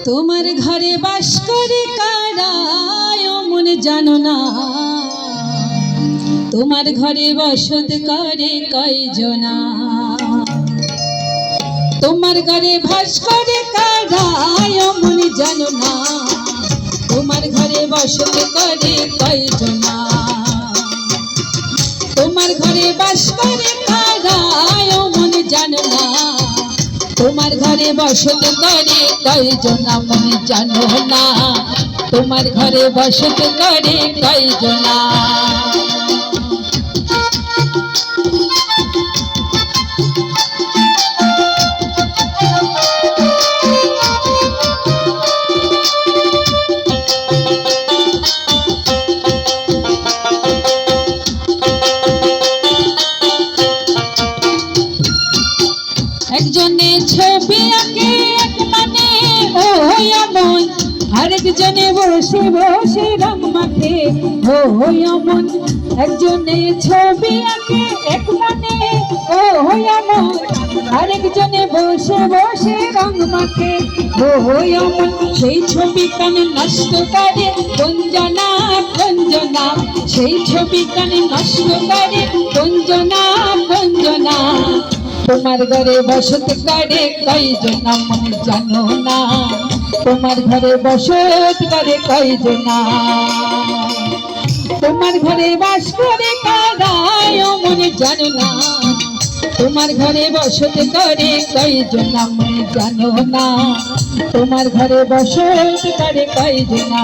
তোমার ঘরে বাস করে কারা মন জানো না, তোমার ঘরে বসত করে কয়জনা, তোমার ঘরে বাস করে কারা মন জানো না, তোমার ঘরে বসত করে কয়জনা, তোমার ঘরে বাস করে কারা মন জানো না, তোমার ঘরে বসত করে কয়জনা মন জানো না, তোমার ঘরে বসত করে কয়জনা। একজনে ছবি আঁকে এক মানে ও অমন, আরেকজনে বসে বসে রং মাখে ও অমন। একজনে ছবি আঁকে এক মানে ও অমন, আরেকজনে বসে বসে রং মাখে ও অমন। সেই ছবি কানে নষ্ট করে গঞ্জনা গঞ্জনা, সেই ছবি কানে নষ্ট করে গঞ্জনা গঞ্জনা। তোমার ঘরে বসত করে কয়জনা মন জানো না, তোমার ঘরে বসত করে কয়জনা, তোমার ঘরে বাস করে কারা মন জানো না, তোমার ঘরে বসত করে কয়জনা মন জানো না, তোমার ঘরে বসত করে কয়জনা।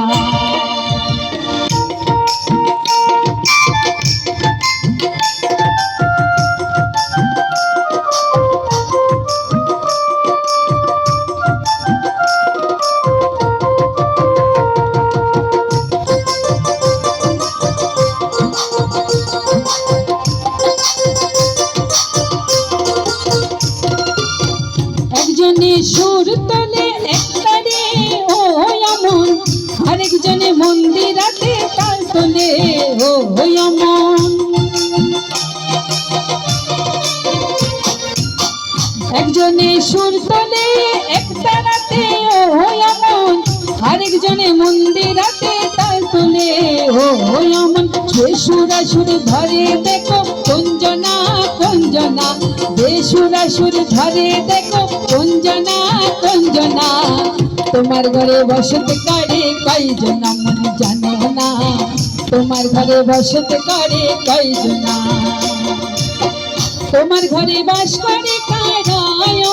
একজনে সুর তোলে একতারে ও অমন, আরেকজনে মন্দিরাতে তাল তোলে ও অমন। একজনে সুর তোলে একতারাতে ও অমন, আরেকজনে মন্দিরাতে তাল তোলে ও অমন। বেসুরাসুর ধরে দেখো কুঞ্জনা কুঞ্জনা, বেসুরাসুর ধরে দেখো কুঞ্জনা কুঞ্জনা। তোমার ঘরে বসত করে কয়জনা মন জানো না, তোমার ঘরে বসত করে কয়জনা, তোমার ঘরে বাস করে কারা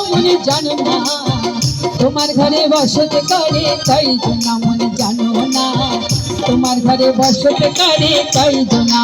মন জানো না, তোমার ঘরে বসত করে কয়জনা মন জানো না, তোমার ঘরে বসত করে কয়জনা।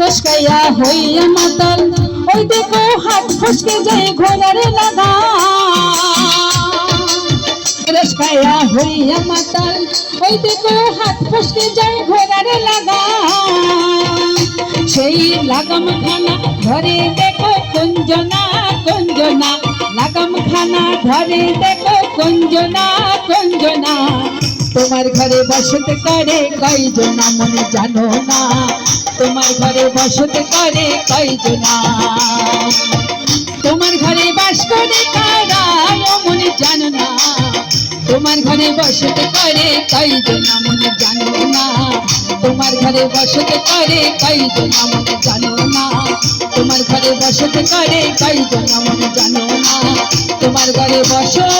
রসকাইয়া হইয়া মাতাল ওই দেখো হাত ফসকে যায় ঘোড়ার লাগা, রসকাইয়া হইয়া মাতাল ওই দেখো হাত ফসকে যায় ঘোড়ার লাগা। সেই লাগাম খানা ধরে দেখো কুঞ্জনা কুঞ্জনা, লাগাম খানা ধরে দেখো কুঞ্জনা কুঞ্জনা। তোমার ঘরে বসত করে কয়জনা মন জানো না, তোমার ঘরে বসত করে কয়জনা, তোমার ঘরে বাস করে কারা মন জানো না, তোমার ঘরে বসত করে কয়জনা মন জানো না, তোমার ঘরে বসত করে কয়জনা মন জানো না, তোমার ঘরে বসত করে কয়জনা মন জানো না, তোমার ঘরে বসত